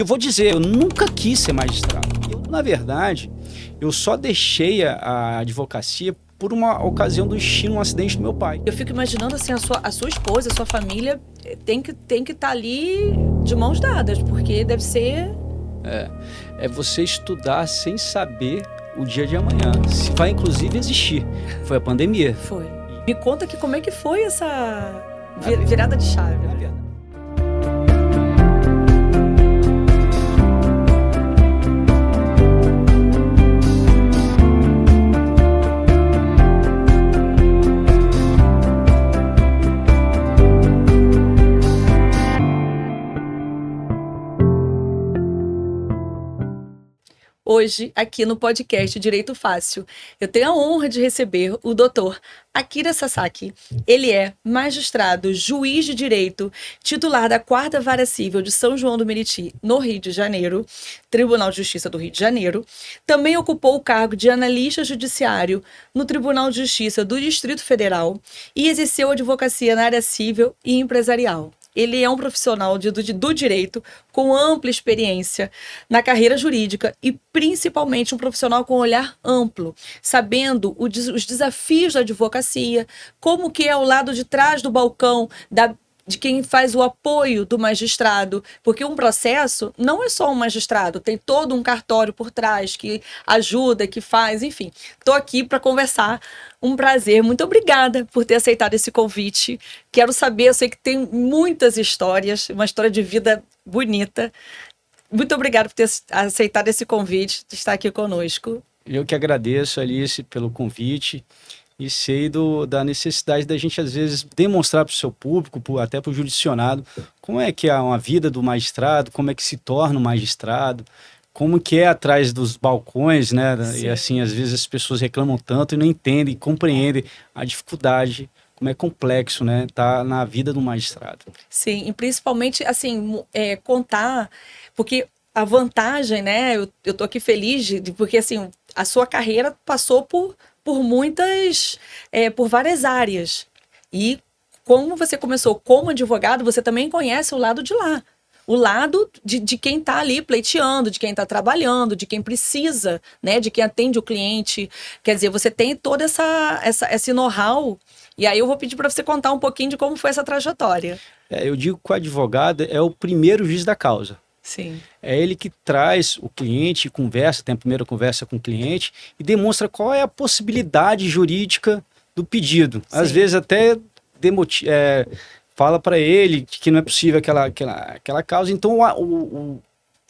Eu vou dizer, eu nunca quis ser magistrado. Na verdade, eu só deixei a advocacia por uma ocasião do destino, um acidente do meu pai. Eu fico imaginando assim, a sua esposa, a sua família tem que estar ali de mãos dadas, porque deve ser... É você estudar sem saber o dia de amanhã, se vai inclusive existir. Foi a pandemia. Foi. Me conta que como é que foi essa virada de chave, né? Hoje, aqui no podcast Direito Fácil, eu tenho a honra de receber o doutor Akira Sasaki. Ele é magistrado, juiz de direito, titular da 4ª Vara Civil de São João do Meriti, no Rio de Janeiro, Tribunal de Justiça do Rio de Janeiro. Também ocupou o cargo de analista judiciário no Tribunal de Justiça do Distrito Federal e exerceu advocacia na área civil e empresarial. Ele é um profissional do direito com ampla experiência na carreira jurídica e principalmente um profissional com olhar amplo, sabendo os desafios da advocacia, como que é o lado de trás do balcão de quem faz o apoio do magistrado, porque um processo não é só um magistrado, tem todo um cartório por trás que ajuda, que faz, enfim. Estou aqui para conversar, um prazer, muito obrigada por ter aceitado esse convite. Quero saber, eu sei que tem muitas histórias, uma história de vida bonita. Muito obrigada por ter aceitado esse convite, de estar aqui conosco. Eu que agradeço, Alice, pelo convite. E sei da necessidade da gente, às vezes, demonstrar para o seu público, até para o jurisdicionado, como é que é uma vida do magistrado, como é que se torna um magistrado, como que é atrás dos balcões, né? Sim. E assim, às vezes as pessoas reclamam tanto e não entendem, compreendem a dificuldade, como é complexo, né? Tá na vida do magistrado. Sim, e principalmente, assim, contar, porque a vantagem, né? Eu tô aqui feliz, porque, assim, a sua carreira passou por várias áreas. E como você começou como advogado, você também conhece o lado de lá. O lado de quem está ali pleiteando, de quem está trabalhando, de quem precisa, né? De quem atende o cliente. Quer dizer, você tem todo esse know-how. E aí eu vou pedir para você contar um pouquinho de como foi essa trajetória. Eu digo que o advogado é o primeiro juiz da causa. Sim. É ele que traz o cliente, tem a primeira conversa com o cliente e demonstra qual é a possibilidade jurídica do pedido. Sim. Às vezes até fala para ele que não é possível aquela causa. Então o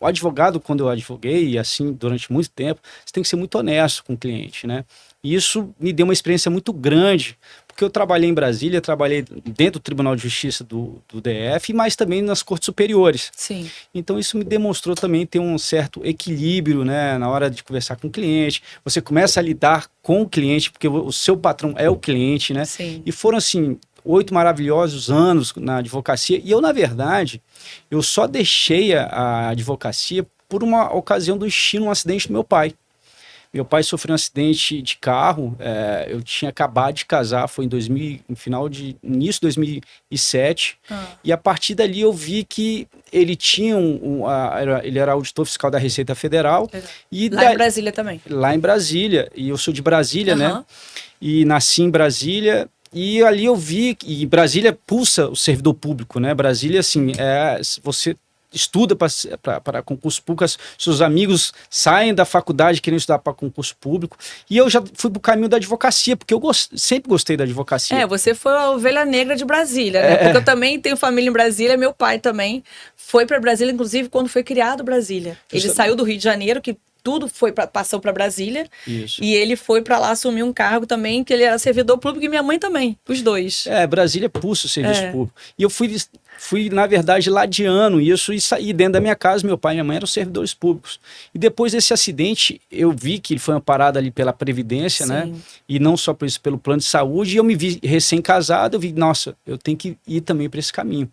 advogado, quando eu advoguei, e assim durante muito tempo, você tem que ser muito honesto com o cliente, né? E isso me deu uma experiência muito grande, porque eu trabalhei em Brasília, trabalhei dentro do Tribunal de Justiça do DF, mas também nas Cortes Superiores. Sim. Então isso me demonstrou também ter um certo equilíbrio, né, na hora de conversar com o cliente. Você começa a lidar com o cliente, porque o seu patrão é o cliente, né? Sim. E foram, assim, 8 maravilhosos anos na advocacia. E eu, na verdade, eu só deixei a advocacia por uma ocasião do destino, um acidente do meu pai. Meu pai sofreu um acidente de carro, eu tinha acabado de casar, foi início de 2007, e a partir dali eu vi que ele tinha ele era auditor fiscal da Receita Federal. E lá em Brasília também? Lá em Brasília, e eu sou de Brasília, né? E nasci em Brasília, e ali eu vi, e Brasília pulsa o servidor público, né? Brasília, assim, você estuda para concurso público, seus amigos saem da faculdade querendo estudar para concurso público, e eu já fui pro caminho da advocacia, porque eu sempre gostei da advocacia. Você foi a ovelha negra de Brasília, né? Porque eu também tenho família em Brasília, meu pai também foi para Brasília, inclusive quando foi criado Brasília. Ele saiu do Rio de Janeiro, que tudo passou para Brasília. Isso. E ele foi para lá assumir um cargo também, que ele era servidor público, e minha mãe também, os dois. Brasília pulsa o serviço público. E eu fui, na verdade, ladeando isso e saí dentro da minha casa. Meu pai e minha mãe eram servidores públicos. E depois desse acidente, eu vi que ele foi amparado ali pela Previdência, Sim. né? E não só por isso, pelo plano de saúde. E eu me vi recém-casado, eu vi, nossa, eu tenho que ir também para esse caminho.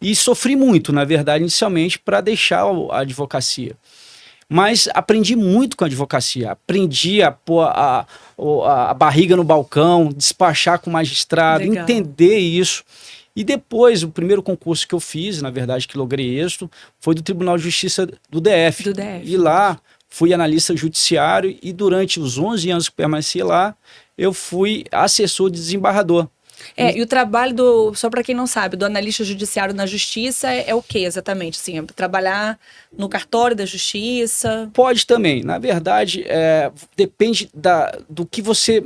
E sofri muito, na verdade, inicialmente, para deixar a advocacia. Mas aprendi muito com a advocacia, aprendi a pôr a barriga no balcão, despachar com o magistrado, Legal. Entender isso. E depois, o primeiro concurso que eu fiz, na verdade, que logrei êxito, foi do Tribunal de Justiça do DF. Do DF. E lá, fui analista judiciário e durante os 11 anos que permaneci lá, eu fui assessor de desembargador. E o trabalho do, só para quem não sabe, do analista judiciário na justiça é o que exatamente? Assim, é trabalhar no cartório da justiça? Pode também. Na verdade, depende do que você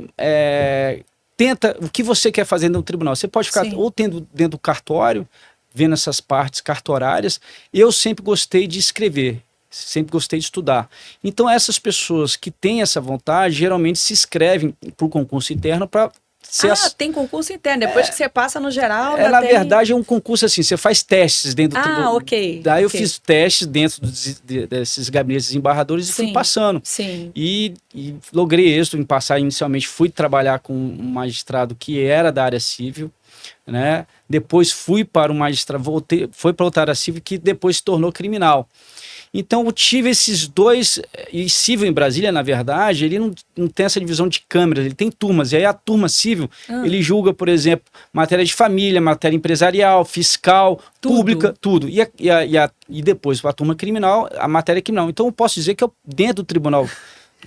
tenta, o que você quer fazer no tribunal. Você pode ficar ou dentro do cartório, vendo essas partes cartorárias. Eu sempre gostei de escrever, sempre gostei de estudar. Então, essas pessoas que têm essa vontade, geralmente se inscrevem para o concurso interno para tem concurso interno. Depois que você passa no geral. Na verdade, é um concurso assim: você faz testes dentro do tribunal. Ok. Daí eu fiz testes dentro desses gabinetes desembargadores e fui passando. Sim. E logrei êxito em passar. Inicialmente, fui trabalhar com um magistrado que era da área civil, né? Depois fui para um magistrado, foi para outra área civil que depois se tornou criminal. Então eu tive esses dois, e civil em Brasília, na verdade, ele não tem essa divisão de câmeras, ele tem turmas, e aí a turma civil, ele julga, por exemplo, matéria de família, matéria empresarial, fiscal, pública, tudo. E depois, a turma criminal, a matéria criminal. Então eu posso dizer que eu, dentro do Tribunal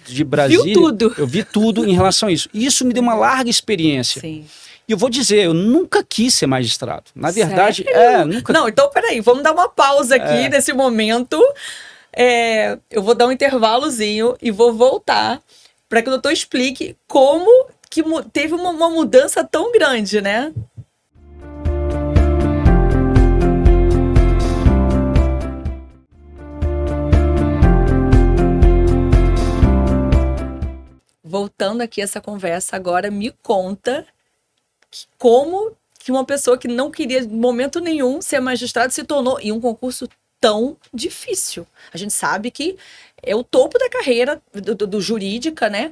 de Brasília, eu vi tudo em relação a isso. E isso me deu uma larga experiência. Sim. E eu vou dizer, eu nunca quis ser magistrado. Na verdade, nunca... Não, então peraí, vamos dar uma pausa aqui nesse momento. Eu vou dar um intervalozinho e vou voltar para que o doutor explique como que teve uma mudança tão grande, né? Voltando aqui essa conversa agora, me conta como que uma pessoa que não queria em momento nenhum ser magistrado se tornou em um concurso tão difícil. A gente sabe que é o topo da carreira do jurídica, né?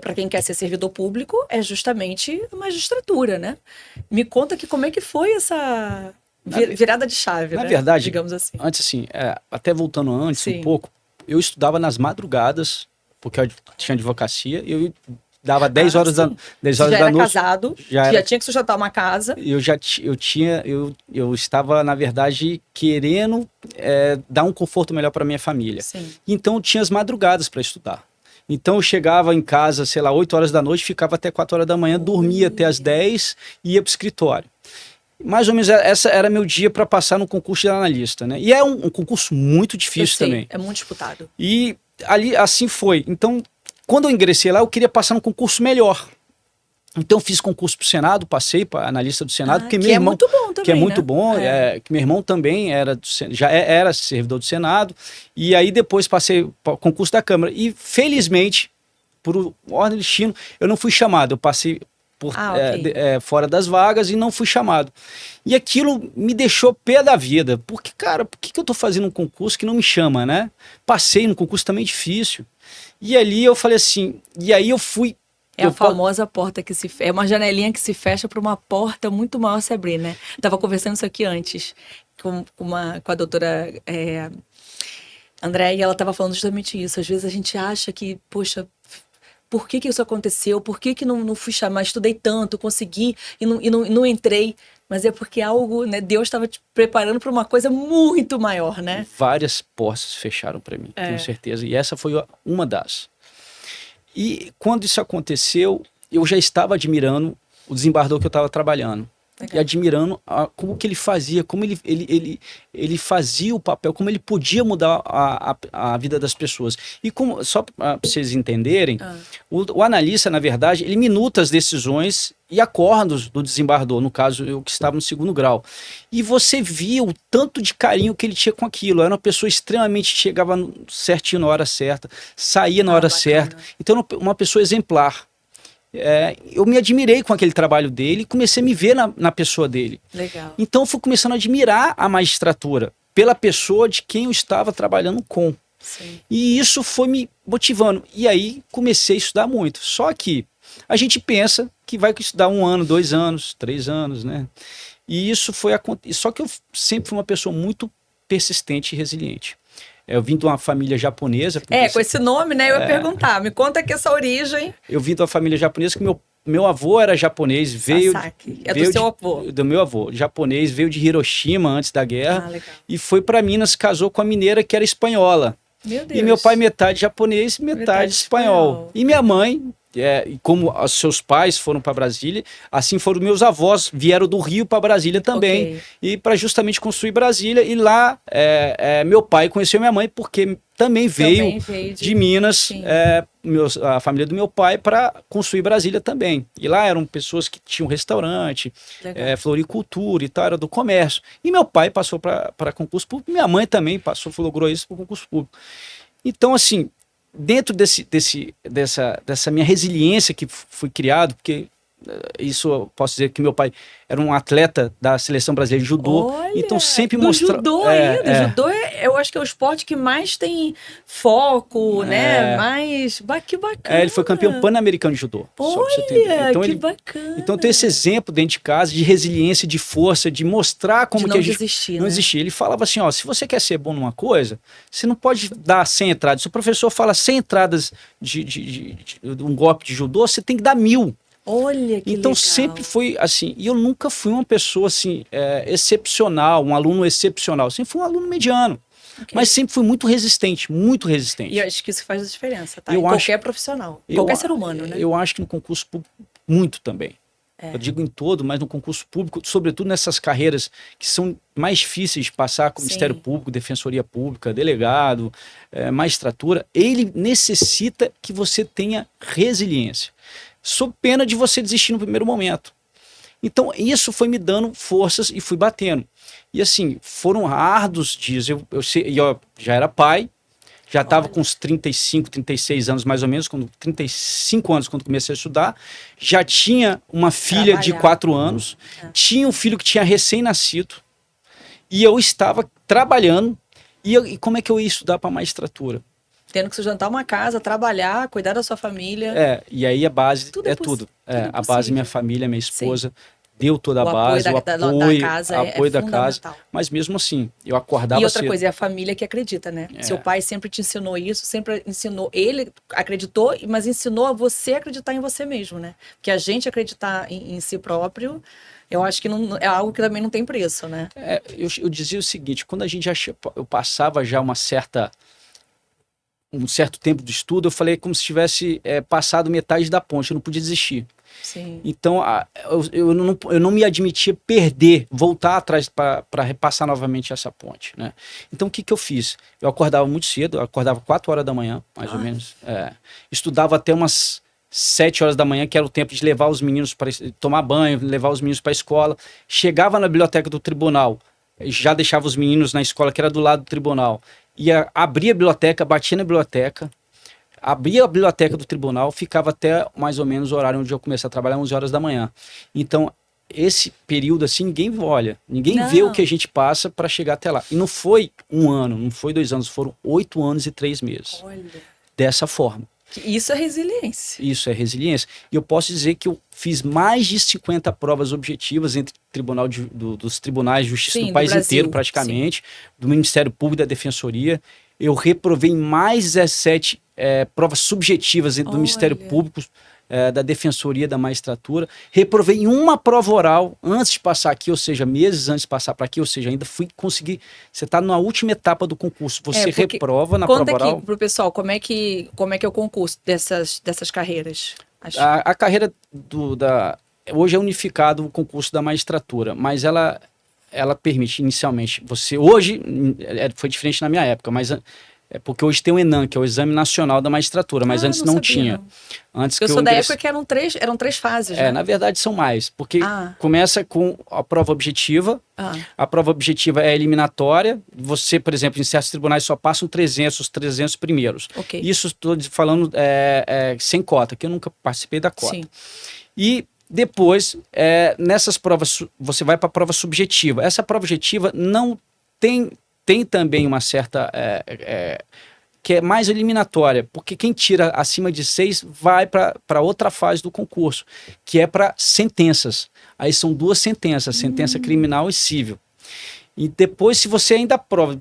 Para quem quer ser servidor público, é justamente a magistratura, né? Me conta que como é que foi essa virada de chave, na né? verdade, digamos assim. Antes assim, até voltando antes um pouco, eu estudava nas madrugadas, porque eu tinha advocacia, eu dava 10 horas da noite. Já era casado, já tinha que sustentar uma casa. Eu estava, na verdade, querendo dar um conforto melhor para minha família. Sim. Então eu tinha as madrugadas para estudar. Então eu chegava em casa, sei lá, 8 horas da noite, ficava até 4 horas da manhã, dormia até as 10 e ia para o escritório. Mais ou menos essa era meu dia para passar no concurso de analista, né? E é um concurso muito difícil também. É muito disputado. E ali assim foi. Então, quando eu ingressei lá, eu queria passar num concurso melhor. Então, fiz concurso para o Senado, passei para analista do Senado, porque meu irmão, muito bom também, que é muito né? bom, que meu irmão também já era servidor do Senado, e aí depois passei para o concurso da Câmara. E, felizmente, por ordem do destino, eu não fui chamado, eu passei fora das vagas e não fui chamado. E aquilo me deixou pé da vida, porque, cara, por que eu estou fazendo um concurso que não me chama, né? Passei num concurso também difícil. E ali eu falei assim, e aí eu fui... a famosa porta que se fecha, é uma janelinha que se fecha para uma porta muito maior se abrir, né? Tava conversando isso aqui antes com a doutora Andréia, e ela tava falando justamente isso. Às vezes a gente acha que, poxa, por que isso aconteceu? Por que não fui chamar? Estudei tanto, consegui e não entrei. Mas é porque algo, né? Deus estava te preparando para uma coisa muito maior, né? Várias portas se fecharam para mim, tenho certeza. E essa foi uma das. E quando isso aconteceu, eu já estava admirando o desembargador que eu estava trabalhando. E admirando como que ele fazia, como ele fazia o papel, como ele podia mudar a vida das pessoas. E como, só para vocês entenderem, o analista, na verdade, ele minuta as decisões e acordos do desembargador, no caso, eu que estava no 2º grau. E você via o tanto de carinho que ele tinha com aquilo. Era uma pessoa extremamente, chegava certinho na hora certa, saía na hora certa. Então, uma pessoa exemplar. Eu me admirei com aquele trabalho dele e comecei a me ver na pessoa dele. Legal. Então eu fui começando a admirar a magistratura pela pessoa de quem eu estava trabalhando com. Sim. E isso foi me motivando. E aí comecei a estudar muito. Só que a gente pensa que vai estudar 1 ano, 2 anos, 3 anos, né? E isso foi só que eu sempre fui uma pessoa muito persistente e resiliente. Eu vim de uma família japonesa. Com esse nome, né? Eu ia perguntar. Me conta aqui essa origem. Eu vim de uma família japonesa que meu meu avô era japonês, veio... Sasaki. É veio do seu avô. do meu avô, japonês, veio de Hiroshima antes da guerra. Legal. E foi para Minas, casou com a mineira que era espanhola. Meu Deus. E meu pai metade japonês, metade espanhol. E minha mãe, e como os seus pais foram para Brasília, assim foram meus avós, vieram do Rio para Brasília também. Ok. E para justamente construir Brasília. E lá meu pai conheceu minha mãe, porque também veio de Minas, Sim. a família do meu pai, para construir Brasília também. E lá eram pessoas que tinham restaurante, floricultura e tal, era do comércio. E meu pai passou para concurso público, minha mãe também logrou isso para concurso público. Então, assim, dentro dessa minha resiliência que fui criado, porque isso eu posso dizer que meu pai era um atleta da seleção brasileira de judô. Olha, então sempre do mostrava... judô ainda. Judô eu acho que é o esporte que mais tem foco, né? Mais... Que bacana. ele foi campeão pan-americano de judô. Olha, então, que bacana. Então tem esse exemplo dentro de casa de resiliência, de força, de mostrar como de que não a gente... desistir, não né? desistir. Ele falava assim, ó, se você quer ser bom numa coisa, você não pode dar 100 entradas. Se o professor fala 100 entradas de um golpe de judô, você tem que dar 1000. Olha que então legal. sempre foi assim, e eu nunca fui uma pessoa assim excepcional, um aluno excepcional, sempre fui um aluno mediano, mas sempre fui muito resistente, muito resistente. E eu acho que isso faz a diferença, tá? Eu Qualquer profissional, qualquer ser humano, né? Eu acho que no concurso público, muito também. Eu digo em todo, mas no concurso público, sobretudo nessas carreiras que são mais difíceis de passar, como Ministério Público, Defensoria Pública, delegado, magistratura, ele necessita que você tenha resiliência, sob pena de você desistir no primeiro momento. Então, isso foi me dando forças e fui batendo. E assim, foram árduos dias. Eu já era pai, já estava com uns 35, 36 anos mais ou menos, 35 anos quando comecei a estudar. Já tinha uma filha de 4 anos, tinha um filho que tinha recém-nascido, e eu estava trabalhando. E como é que eu ia estudar para magistratura? Tendo que sustentar uma casa, trabalhar, cuidar da sua família. E aí a base tudo tudo. A base, minha família, minha esposa, deu toda a apoio base, o apoio da casa. Mas mesmo assim, eu acordava cedo. E outra coisa, é a família que acredita, né? Seu pai sempre te ensinou isso, sempre ensinou, ele acreditou, mas ensinou a você acreditar em você mesmo, né? Porque a gente acreditar em si próprio, eu acho que não, é algo que também não tem preço, né? Eu dizia o seguinte, quando a gente eu passava já um certo tempo de estudo, eu falei como se tivesse passado metade da ponte, eu não podia desistir. Sim. Então, eu não me admitia perder, voltar atrás para repassar novamente essa ponte, né? Então, o que eu fiz? Eu acordava muito cedo, eu acordava 4 horas da manhã, mais ou menos. Estudava até umas 7 horas da manhã, que era o tempo de levar os meninos para tomar banho, levar os meninos para a escola. Chegava na biblioteca do tribunal, já deixava os meninos na escola, que era do lado do tribunal. Abria a biblioteca, batia na biblioteca, abria a biblioteca do tribunal, ficava até mais ou menos o horário onde eu comecei a trabalhar, 11 horas da manhã. Então, esse período assim, ninguém olha, ninguém vê o que a gente passa para chegar até lá. E não foi 1 ano, não foi 2 anos, foram 8 anos e 3 meses. Olha. Dessa forma. Isso é resiliência. Isso é resiliência. E eu posso dizer que eu fiz mais de 50 provas objetivas entre dos tribunais de justiça do país inteiro, praticamente, do Ministério Público e da Defensoria. Eu reprovei mais 17 provas subjetivas do Ministério Público, da Defensoria, da Magistratura. Reprovei em uma prova oral antes de passar aqui, ou seja, meses antes de passar para aqui, ou seja, ainda fui. Você está na última etapa do concurso, você reprova na prova oral. Conta aqui pro pessoal, como é que é o concurso dessas carreiras? A carreira hoje é unificado o concurso da magistratura, mas ela permite inicialmente hoje foi diferente na minha época, mas porque hoje tem o ENAM, que é o Exame Nacional da Magistratura, mas antes não tinha. Eu sou da época que eram 3 fases, né? Na verdade são mais, porque começa com a prova objetiva, a prova objetiva é eliminatória, você, por exemplo, em certos tribunais só passam os 300 primeiros. Okay. Isso estou falando sem cota, que eu nunca participei da cota. Sim. E depois, nessas provas, você vai para a prova subjetiva. Essa prova objetiva não tem também uma certa... que é mais eliminatória, porque quem tira acima de 6 vai para outra fase do concurso, que é para sentenças. Aí são 2 sentenças, sentença criminal e civil. E depois, se você ainda aprova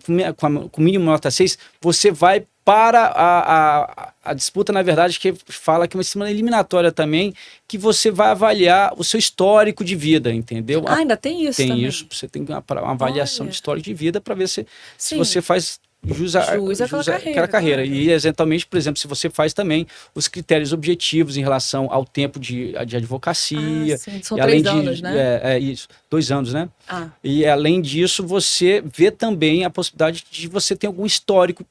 com mínimo nota 6, você vai para a disputa, na verdade, que fala que é uma semana eliminatória também, que você vai avaliar o seu histórico de vida, entendeu? Ainda tem isso Tem também. isso, você tem uma avaliação Olha. de histórico de vida para ver se Sim. você faz jus Àquela carreira. claro. E exatamente, por exemplo, se você faz também os critérios objetivos em relação ao tempo de advocacia. Sim. São e além 3 anos, né? Isso, 2 anos, né? Ah, E além disso, você vê também a possibilidade de você ter algum histórico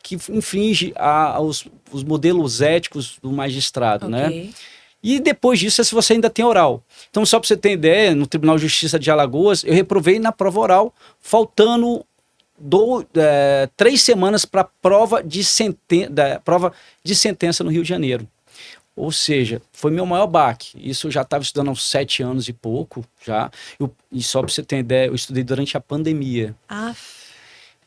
que infringe os modelos éticos do magistrado, né? ok. E depois disso, se você ainda tem oral. Então, só para você ter ideia, no Tribunal de Justiça de Alagoas, eu reprovei na prova oral, faltando 3 semanas para a prova de sentença no Rio de Janeiro. Ou seja, foi meu maior baque. Isso eu já estava estudando há uns 7 anos e pouco, já. E só para você ter ideia, eu estudei durante a pandemia.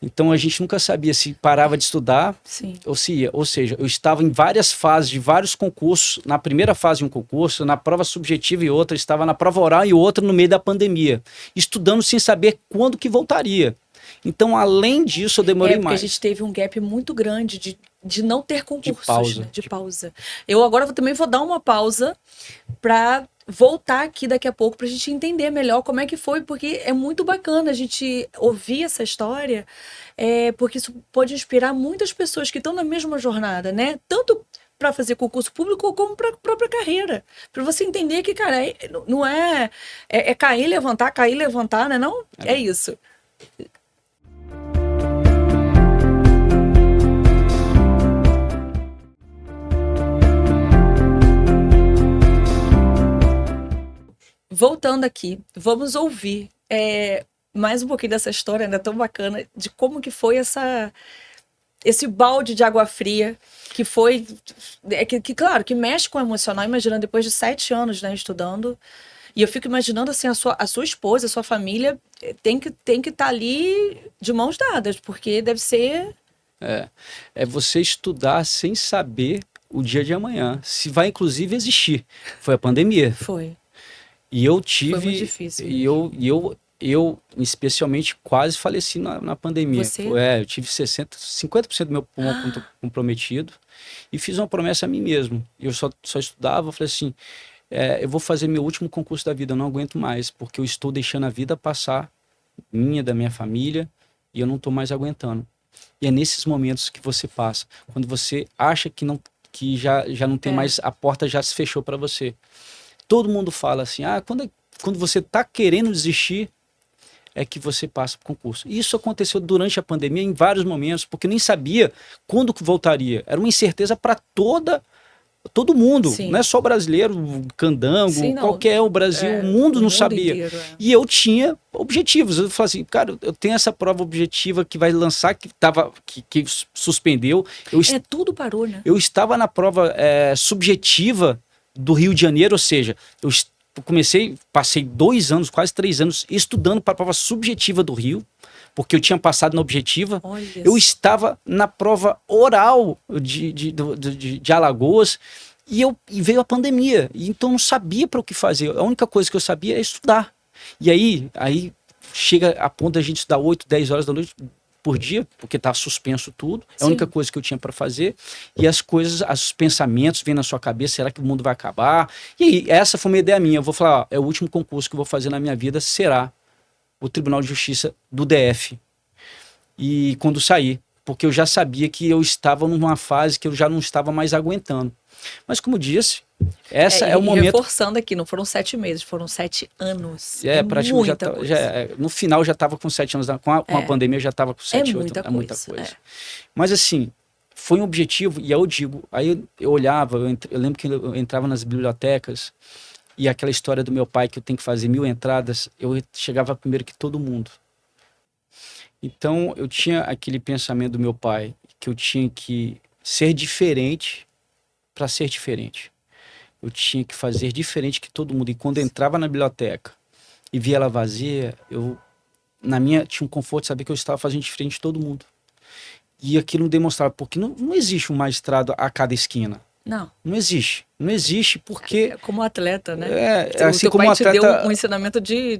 Então a gente nunca sabia se parava de estudar Sim. ou se ia. Ou seja, eu estava em várias fases de vários concursos. Na primeira fase de um concurso, na prova subjetiva e outra, estava na prova oral e outra no meio da pandemia. Estudando sem saber quando que voltaria. Então, além disso, eu demorei mais. Porque a gente teve um gap muito grande de não ter concursos. De pausa. Né? De pausa. Eu agora também vou dar uma pausa para voltar aqui daqui a pouco para a gente entender melhor como é que foi, porque é muito bacana a gente ouvir essa história, porque isso pode inspirar muitas pessoas que estão na mesma jornada, né? Tanto para fazer concurso público como para a própria carreira. Para você entender que, cara, não é cair, levantar, né? Não, é isso. Voltando aqui, vamos ouvir mais um pouquinho dessa história, né, tão bacana, de como que foi esse balde de água fria, que foi, claro, que mexe com o emocional, imaginando depois de 7 anos, né, estudando, e eu fico imaginando, assim, a sua esposa, a sua família, tem que estar ali de mãos dadas, porque deve ser... É você estudar sem saber o dia de amanhã, se vai inclusive existir. Foi a pandemia. Foi. E eu tive. Foi muito difícil. Eu especialmente quase faleci na pandemia. Você? Eu tive 50% do meu pulmão comprometido e fiz uma promessa a mim mesmo. Eu só estudava, falei assim, eu vou fazer meu último concurso da vida, eu não aguento mais, porque eu estou deixando a vida passar, da minha família, e eu não estou mais aguentando. E é nesses momentos que você passa, quando você acha que já não tem mais, a porta já se fechou para você. Todo mundo fala assim, quando você está querendo desistir, é que você passa para o concurso. E isso aconteceu durante a pandemia em vários momentos, porque eu nem sabia quando que voltaria. Era uma incerteza para todo mundo, Sim. Não é só brasileiro, candango, Sim, qualquer o Brasil, o mundo não sabia. Inteiro, E eu tinha objetivos. Eu falei assim, cara, eu tenho essa prova objetiva que vai lançar, que suspendeu. Tudo parou, né? Eu estava na prova subjetiva do Rio de Janeiro, ou seja, eu passei 2 anos, quase 3 anos, estudando para a prova subjetiva do Rio, porque eu tinha passado na objetiva. Olha eu estava na prova oral de Alagoas e veio a pandemia. E então eu não sabia para o que fazer. A única coisa que eu sabia é estudar. E aí chega a ponto da gente estudar 8, 10 horas da noite por dia, porque estava suspenso tudo. É a única coisa que eu tinha para fazer. E os pensamentos vêm na sua cabeça, será que o mundo vai acabar? E aí, essa foi uma ideia minha. Eu vou falar, é o último concurso que eu vou fazer na minha vida, será o Tribunal de Justiça do DF. E quando saí, porque eu já sabia que eu estava numa fase que eu já não estava mais aguentando. Mas como disse, esse é o momento... Reforçando aqui, não foram 7 meses, foram 7 anos. Praticamente no final já estava com 7 anos, com a pandemia já estava com 7, 8, é muita coisa. Mas assim, foi um objetivo, e eu digo, aí eu olhava, eu lembro que eu entrava nas bibliotecas, e aquela história do meu pai que eu tenho que fazer 1000 entradas, eu chegava primeiro que todo mundo. Então eu tinha aquele pensamento do meu pai, que eu tinha que ser diferente para ser diferente. Eu tinha que fazer diferente que todo mundo. E quando eu entrava na biblioteca e via ela vazia, tinha um conforto de saber que eu estava fazendo diferente de todo mundo. E aquilo demonstrava, porque não existe um magistrado a cada esquina. Não existe. Não existe porque... como atleta, né? Assim como pai te atleta... deu um ensinamento de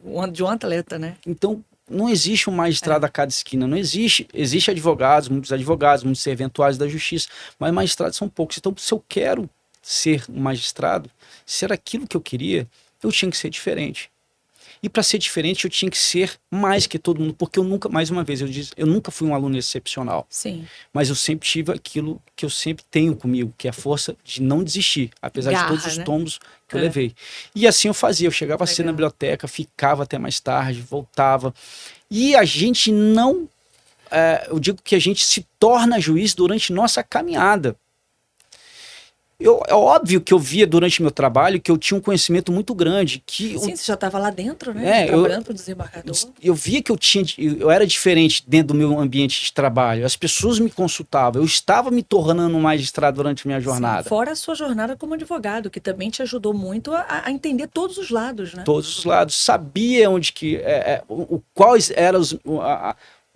um atleta, né? Então, não existe um magistrado a cada esquina, não existe. Existe advogados, muitos serventuários da justiça, mas magistrados são poucos. Então, se eu quero ser um magistrado, ser aquilo que eu queria, eu tinha que ser diferente. E para ser diferente, eu tinha que ser mais que todo mundo, porque eu nunca, mais uma vez, eu nunca fui um aluno excepcional. Sim. Mas eu sempre tive aquilo que eu sempre tenho comigo, que é a força de não desistir, apesar de todos os tombos que eu levei. E assim eu fazia, eu chegava a ser na biblioteca, ficava até mais tarde, voltava. E a gente não, eu digo que a gente se torna juiz durante nossa caminhada. É óbvio que eu via durante meu trabalho que eu tinha um conhecimento muito grande. Sim, você já estava lá dentro, né? Trabalhando para o desembargador. Eu via que eu era diferente dentro do meu ambiente de trabalho. As pessoas me consultavam. Eu estava me tornando um magistrado durante a minha jornada. Sim, fora a sua jornada como advogado, que também te ajudou muito a entender todos os lados, né? Todos os lados. Sabia onde que... quais eram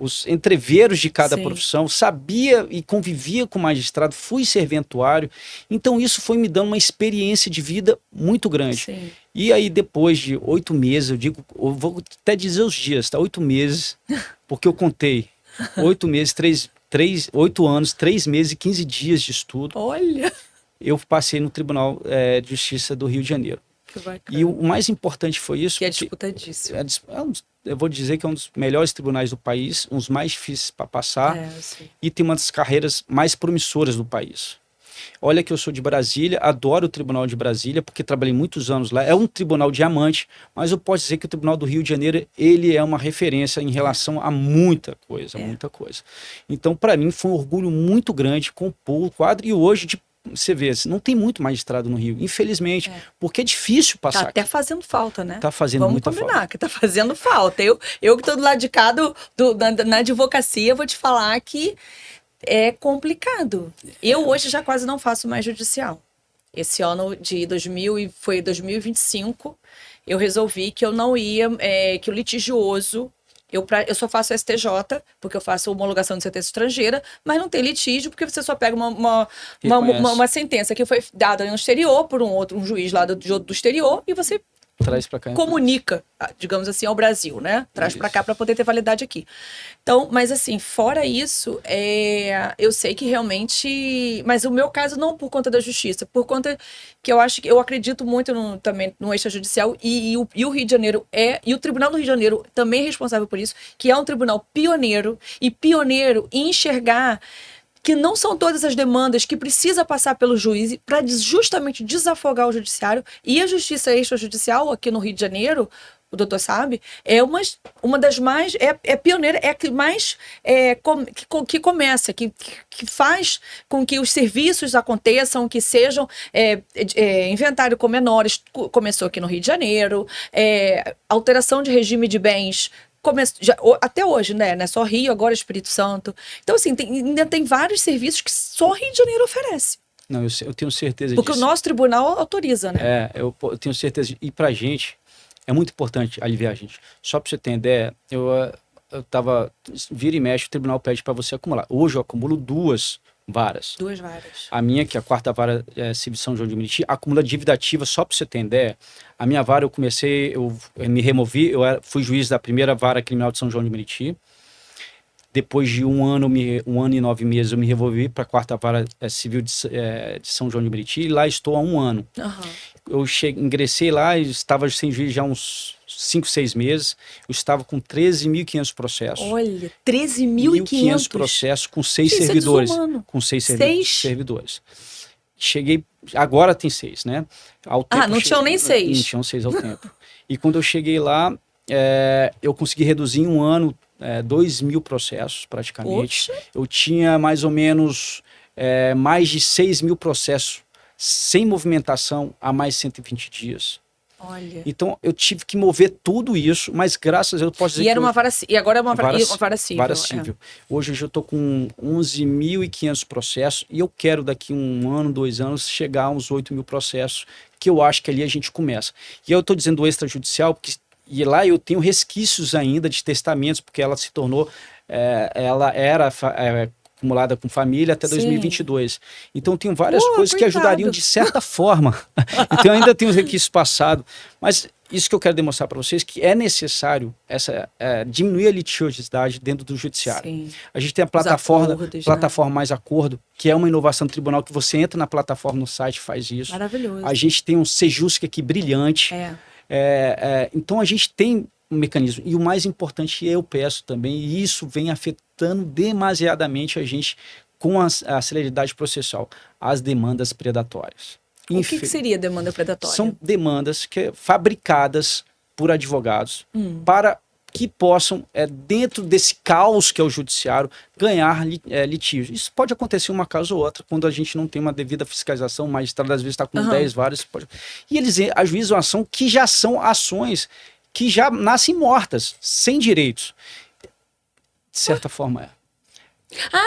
os entreveros de cada profissão, sabia e convivia com o magistrado, fui serventuário, então isso foi me dando uma experiência de vida muito grande. Sim. E aí depois de 8 meses, eu vou até dizer os dias, tá? 8 meses, porque eu contei, 8 meses, 8 anos, 3 meses e 15 dias de estudo. Olha! Eu passei no Tribunal de Justiça do Rio de Janeiro. Que bacana. E o mais importante foi isso. Que é disputadíssimo. Eu vou dizer que é um dos melhores tribunais do país, um dos mais difíceis para passar, e tem uma das carreiras mais promissoras do país. Olha que eu sou de Brasília, adoro o Tribunal de Brasília, porque trabalhei muitos anos lá. É um tribunal diamante, mas eu posso dizer que o Tribunal do Rio de Janeiro, ele é uma referência em relação a muita coisa, muita coisa. Então, para mim, foi um orgulho muito grande compor o quadro, e hoje, você vê, não tem muito magistrado no Rio, infelizmente, porque é difícil passar. Tá até fazendo falta, né? Tá fazendo muita falta. Vamos combinar que tá fazendo falta. Eu que tô do lado de cá na advocacia, vou te falar que é complicado. Eu hoje já quase não faço mais judicial. Esse ano de 2025, eu resolvi que eu não ia, que o litigioso... Eu só faço STJ, porque eu faço homologação de sentença estrangeira, mas não tem litígio, porque você só pega uma sentença que foi dada no exterior por um juiz lá do exterior, e você traz para cá, comunica, digamos assim, ao Brasil, né? Traz para cá para poder ter validade aqui. Então, mas assim, fora isso, eu sei que realmente... Mas o meu caso não por conta da justiça, por conta que eu acredito muito também no extrajudicial, e o Rio de Janeiro e o Tribunal do Rio de Janeiro também é responsável por isso, que é um tribunal pioneiro em enxergar que não são todas as demandas que precisa passar pelo juiz para justamente desafogar o judiciário. E a justiça extrajudicial aqui no Rio de Janeiro, o doutor sabe, é uma das mais... É pioneira, é a que mais... que começa, que faz com que os serviços aconteçam, que sejam inventário com menores, começou aqui no Rio de Janeiro, alteração de regime de bens... até hoje, né? Não é só Rio, agora Espírito Santo. Então, assim, ainda tem vários serviços que só Rio de Janeiro oferece. Não, eu tenho certeza disso. Porque o nosso tribunal autoriza, né? Eu tenho certeza. E pra gente, é muito importante aliviar a gente. Só pra você ter ideia, eu tava... Vira e mexe, o tribunal pede pra você acumular. Hoje eu acumulo 2 varas. 2 varas. A minha, que é a 4ª vara civil de São João de Meriti, acumula dívida ativa, só para você ter ideia. A minha vara, eu me removi, fui juiz da 1ª vara criminal de São João de Meriti. Depois de 1 ano, 1 ano e 9 meses, eu me removi para a 4ª vara civil de São João de Meriti, e lá estou há 1 ano. Eu ingressei lá e estava sem juiz já uns 5, 6 meses. Eu estava com 13.500 processos. Olha, 13.500 processos com 6 servidores. Com 6 servidores. Cheguei, agora tem 6, né? Não tinham nem 6. Não tinham 6 ao tempo. E quando eu cheguei lá, eu consegui reduzir em 1 ano 2.000 processos, praticamente. Poxa. Eu tinha mais ou menos mais de 6.000 processos sem movimentação há mais de 120 dias. Olha. Então, eu tive que mover tudo isso, mas graças a Deus, eu posso dizer e agora é uma vara civil. Vara civil. Hoje eu já estou com 11.500 processos, e eu quero daqui 1 ano, 2 anos, chegar a uns 8.000 processos, que eu acho que ali a gente começa. E eu estou dizendo extrajudicial, porque lá eu tenho resquícios ainda de testamentos, porque ela se tornou, ela era acumulada com família até 2022. Então tem várias coisas que ajudariam de certa forma. Então eu ainda tenho os requisitos passados. Mas isso que eu quero demonstrar para vocês, que é necessário diminuir a litigiosidade dentro do judiciário. Sim. A gente tem a plataforma Mais Acordo, que é uma inovação do tribunal, que você entra na plataforma no site e faz isso. Maravilhoso. A gente tem um Sejusc aqui brilhante. Então a gente tem um mecanismo. E o mais importante, eu peço também, e isso vem afetando demasiadamente a gente com a celeridade processual, as demandas predatórias. O que seria demanda predatória? São demandas fabricadas por advogados para que possam, dentro desse caos que é o judiciário, ganhar litígios. Isso pode acontecer uma causa ou outra, quando a gente não tem uma devida fiscalização, o magistrado às vezes está com 10 vários. E eles ajuizam a ação que já são ações que já nascem mortas, sem direitos. De certa forma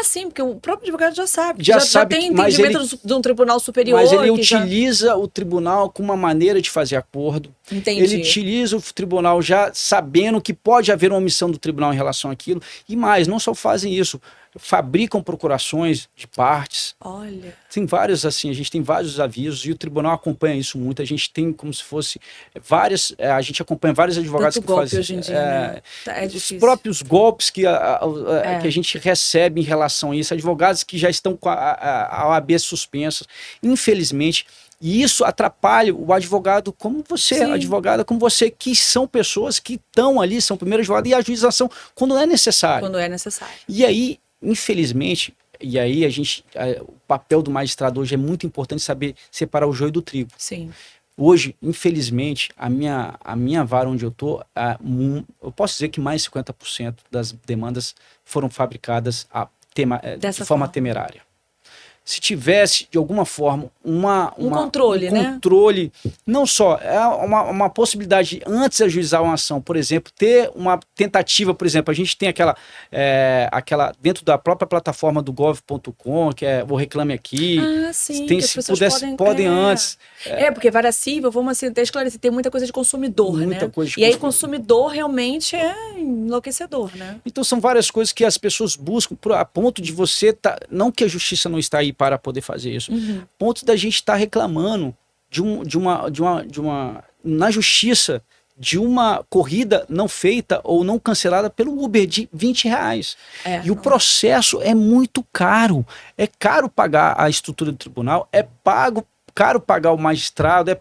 sim, porque o próprio advogado já sabe. Já tem entendimento de um tribunal superior. Mas ele utiliza o tribunal com uma maneira de fazer acordo. Entendi. Ele utiliza o tribunal já sabendo que pode haver uma omissão do tribunal em relação àquilo. E mais, não só fazem isso, fabricam procurações de partes. Olha. Tem vários, assim, a gente tem vários avisos e o tribunal acompanha isso muito. A gente tem como se fosse várias, a gente acompanha vários advogados Tanto que fazem hoje em dia, né? os próprios golpes que a gente recebe em relação a isso, advogados que já estão com a OAB suspensa, infelizmente. E isso atrapalha o advogado como você, a advogada como você, que são pessoas que estão ali, são primeiro advogado, e a ajuização quando é necessário. Quando é necessário. E aí, infelizmente, o papel do magistrado hoje é muito importante saber separar o joio do trigo. Sim. Hoje, infelizmente, a minha vara onde eu estou, eu posso dizer que mais de 50% das demandas foram fabricadas de forma temerária. Se tivesse, de alguma forma, um controle, né? Não só, uma possibilidade, antes de ajuizar uma ação, por exemplo, ter uma tentativa, por exemplo, a gente tem aquela dentro da própria plataforma do gov.com, que é o Reclame Aqui. Sim, tem, se pudesse, podem antes. Porque vara cível, vamos até esclarecer, tem muita coisa de consumidor, muita né? Coisa de e aí consumidor realmente é enlouquecedor, né? Então são várias coisas que as pessoas buscam a ponto de você não que a justiça não está aí para poder fazer isso, ponto da gente estar reclamando na justiça de uma corrida não feita ou não cancelada pelo Uber de R$20. E o processo é muito caro. É caro pagar a estrutura do tribunal, caro pagar o magistrado,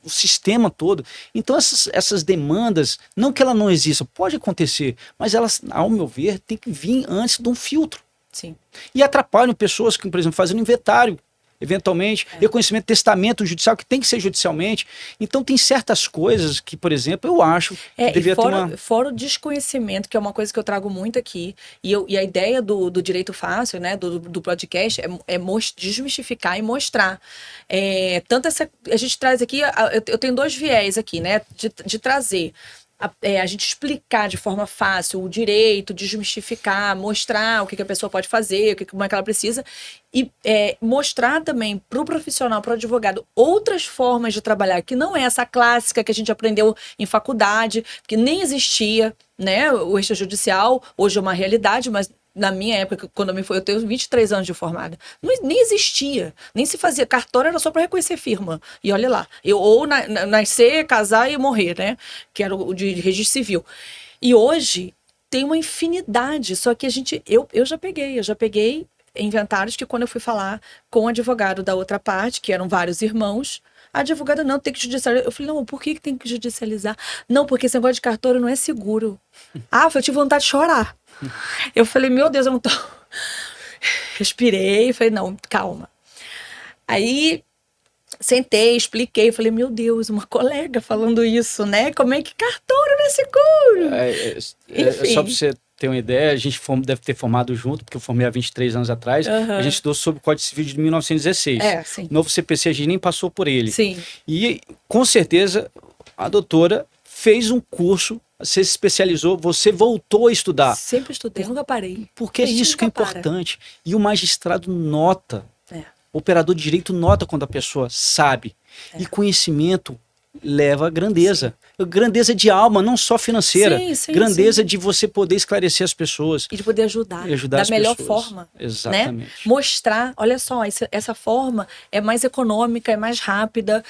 o sistema todo. Então essas demandas, não que ela não exista, pode acontecer, mas elas, ao meu ver, tem que vir antes de um filtro. Sim. E atrapalham pessoas que, por exemplo, fazendo inventário, eventualmente, reconhecimento, testamento judicial, que tem que ser judicialmente. Então tem certas coisas que, por exemplo, eu acho que devia ter uma... Fora o desconhecimento, que é uma coisa que eu trago muito aqui, e a ideia do Direito Fácil, né, do podcast, é desmistificar e mostrar. A gente traz aqui, eu tenho 2 viés aqui, né, de trazer... A gente explicar de forma fácil o direito, desmistificar, mostrar o que a pessoa pode fazer, como é que ela precisa, e mostrar também para o profissional, para o advogado, outras formas de trabalhar, que não é essa clássica que a gente aprendeu em faculdade, que nem existia, né? O extrajudicial, hoje é uma realidade, mas na minha época, quando eu tenho 23 anos de formada, nem existia, nem se fazia. Cartório era só para reconhecer firma. E olha lá, nascer, casar e morrer, né? Que era o de registro civil. E hoje tem uma infinidade, só que eu já peguei inventários que quando eu fui falar com o advogado da outra parte, que eram vários irmãos, a advogada não tem que judicializar. Eu falei, não, por que tem que judicializar? Não, porque esse negócio de cartório não é seguro. Eu tive vontade de chorar. Eu falei, meu Deus, eu não tô... Respirei, falei, não, calma. Aí, sentei, expliquei, falei, meu Deus, uma colega falando isso, né? Como é que cartório não é seguro? Enfim. Só pra você ter uma ideia, a gente deve ter formado junto, porque eu formei há 23 anos atrás, a gente estudou sobre o Código Civil de 1916. Sim. O novo CPC, a gente nem passou por ele. Sim. E, com certeza, a doutora fez um curso, você se especializou, você voltou a estudar. Sempre estudei, nunca parei. Porque é isso que é importante. E o magistrado nota, o operador de direito nota quando a pessoa sabe. E conhecimento leva a grandeza. Sim. Grandeza de alma, não só financeira. Grandeza de você poder esclarecer as pessoas. E de poder ajudar da melhor forma. Exatamente. Né? Mostrar, olha só, essa forma é mais econômica, é mais rápida.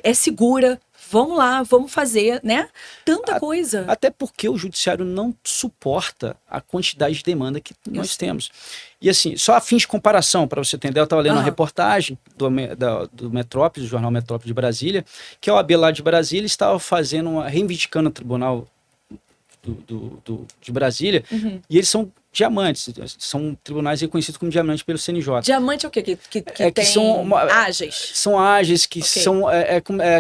é segura. Vamos lá, vamos fazer, né? Tanta coisa. Até porque o judiciário não suporta a quantidade de demanda que nós temos. E assim, só a fim de comparação, para você entender, eu estava lendo uma reportagem do Metrópolis, do jornal Metrópolis de Brasília, que a OAB lá de Brasília estava reivindicando o tribunal de Brasília, e eles são diamantes, são tribunais reconhecidos como diamantes pelo CNJ. Diamante é o quê? Que tem ágeis? São ágeis, que são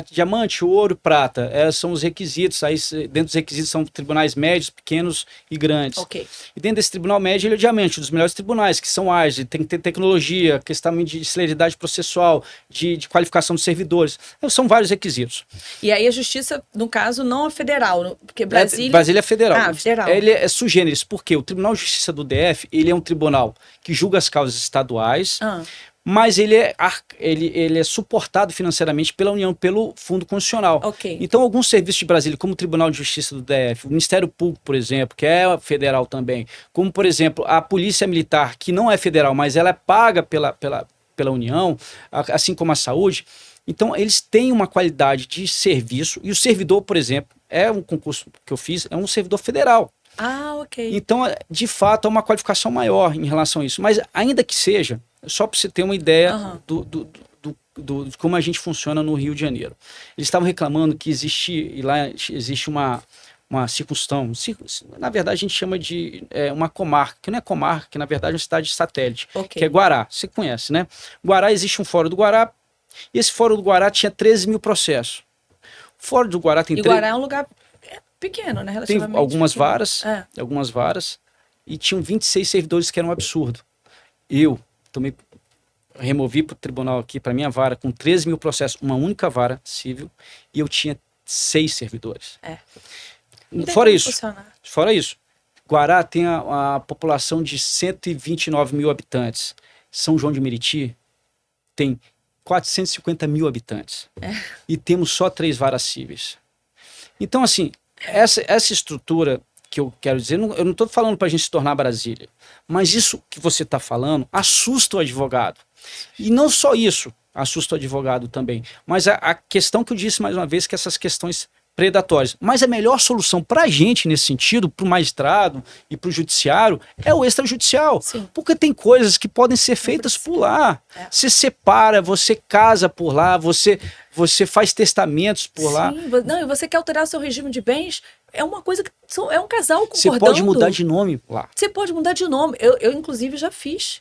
diamante, ouro, prata. São os requisitos. Aí, dentro dos requisitos são tribunais médios, pequenos e grandes. Okay. E dentro desse tribunal médio, ele é o diamante, um dos melhores tribunais, que são ágeis, tem que ter tecnologia, questão de celeridade processual, de qualificação dos servidores. São vários requisitos. E aí a justiça, no caso, não é federal, porque Brasília... Brasília é federal. Ah, federal. Ele é sui generis, porque o Tribunal de Justiça do DF, ele é um tribunal que julga as causas estaduais, mas ele é suportado financeiramente pela União, pelo Fundo Constitucional. Okay. Então, alguns serviços de Brasília, como o Tribunal de Justiça do DF, o Ministério Público, por exemplo, que é federal também, como, por exemplo, a Polícia Militar, que não é federal, mas ela é paga pela União, assim como a saúde. Então, eles têm uma qualidade de serviço, e o servidor, por exemplo, é um concurso que eu fiz, é um servidor federal. Ah, ok. Então, de fato, é uma qualificação maior em relação a isso. Mas, ainda que seja, só para você ter uma ideia de como a gente funciona no Rio de Janeiro. Eles estavam reclamando que existe uma circunstância, na verdade a gente chama de uma comarca, que não é comarca, que na verdade é uma cidade satélite, que é Guará. Você conhece, né? Guará, existe um fórum do Guará, e esse fórum do Guará tinha 13 mil processos. O fórum do Guará tem... Guará é um lugar pequeno, né? Tem algumas pequeno. algumas varas, e tinham 26 servidores, que era um absurdo. Eu removi para o tribunal aqui, para minha vara, com 13 mil processos, uma única vara civil, e eu tinha 6 servidores. Fora isso, Guará tem a população de 129 mil habitantes. São João de Meriti tem 450 mil habitantes. E temos só 3 varas cíveis. Então, assim, essa estrutura que eu quero dizer, eu não estou falando para a gente se tornar Brasília, mas isso que você está falando assusta o advogado. E não só isso assusta o advogado também, mas a questão que eu disse mais uma vez, que essas questões predatórias. Mas a melhor solução para a gente nesse sentido, para o magistrado e para o judiciário, é o extrajudicial. Sim. Porque tem coisas que podem ser feitas por lá. Você separa, você casa por lá, você faz testamentos por lá. Não, e você quer alterar seu regime de bens, é uma coisa que é um casal concordando. Você pode mudar de nome lá. Você pode mudar de nome. Eu inclusive, já fiz.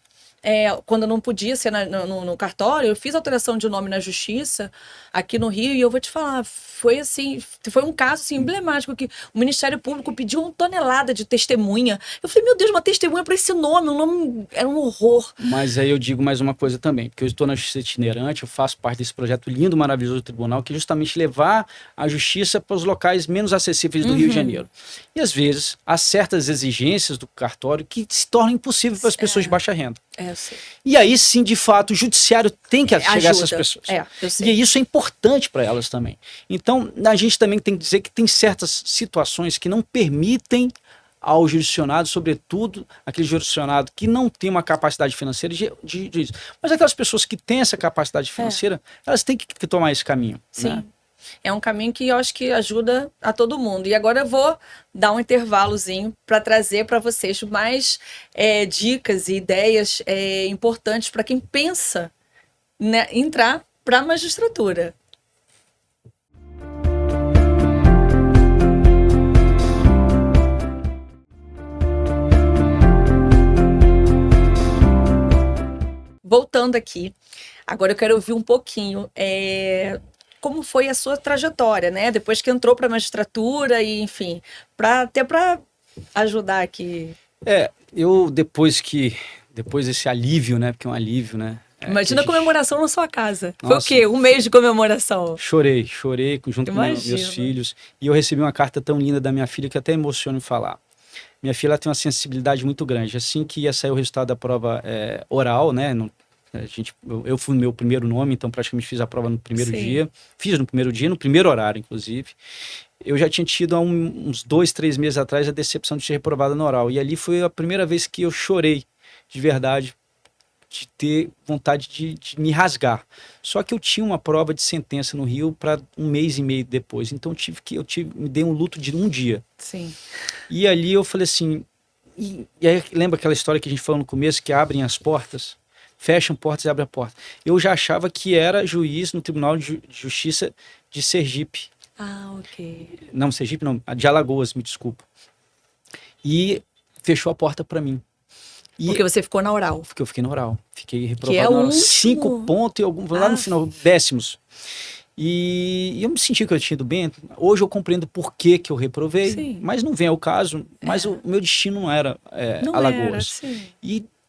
Quando eu não podia ser no cartório, eu fiz alteração de nome na justiça aqui no Rio, e eu vou te falar, foi um caso assim, emblemático, que o Ministério Público pediu 1 tonelada de testemunha. Eu falei, meu Deus, uma testemunha para esse nome, um nome era um horror. Mas aí eu digo mais uma coisa também, porque eu estou na Justiça Itinerante, eu faço parte desse projeto lindo, maravilhoso do tribunal, que é justamente levar a justiça para os locais menos acessíveis do Rio de Janeiro. E às vezes, há certas exigências do cartório que se tornam impossíveis para as pessoas de baixa renda. Eu sei. E aí sim, de fato, o judiciário tem que chegar a essas pessoas. Eu sei. E isso é importante para elas também. Então, a gente também tem que dizer que tem certas situações que não permitem ao jurisdicionado, sobretudo aquele jurisdicionado que não tem uma capacidade financeira de isso. Mas aquelas pessoas que têm essa capacidade financeira, elas têm que tomar esse caminho. Sim. Né? É um caminho que eu acho que ajuda a todo mundo. E agora eu vou dar um intervalozinho para trazer para vocês mais dicas e ideias importantes para quem pensa entrar para a magistratura. Voltando aqui, agora eu quero ouvir um pouquinho como foi a sua trajetória, né? Depois que entrou para a magistratura e, enfim, até para ajudar aqui. Eu depois desse alívio, né? Porque é um alívio, né? Imagina a comemoração na sua casa. Nossa. Foi o quê? 1 mês de comemoração? Chorei junto com meus filhos. E eu recebi uma carta tão linda da minha filha que até emociona em falar. Minha filha tem uma sensibilidade muito grande. Assim que ia sair o resultado da prova oral, né? Eu fui no meu primeiro nome, então praticamente fiz a prova no primeiro dia. Fiz no primeiro dia, no primeiro horário, inclusive. Eu já tinha tido há uns 2, 3 meses atrás a decepção de ser reprovada no oral. E ali foi a primeira vez que eu chorei, de verdade, de ter vontade de me rasgar. Só que eu tinha uma prova de sentença no Rio para 1 mês e meio depois. Então me dei um luto de 1 dia. Sim. E ali eu falei assim... E aí lembra aquela história que a gente falou no começo, que abrem as portas? Fecham portas e abrem a porta. Eu já achava que era juiz no Tribunal de Justiça de Sergipe. Ah, ok. Não, Sergipe não, de Alagoas, me desculpa. E fechou a porta para mim. E Porque você ficou na oral. porque eu fiquei na oral. Fiquei Que é reprovado o na oral. último. 5 pontos e algum, lá no final, décimos. E eu me senti que eu tinha ido bem. Hoje eu compreendo por que eu reprovei, Sim. mas não vem ao caso. Mas o meu destino não era Não Alagoas. era, sim.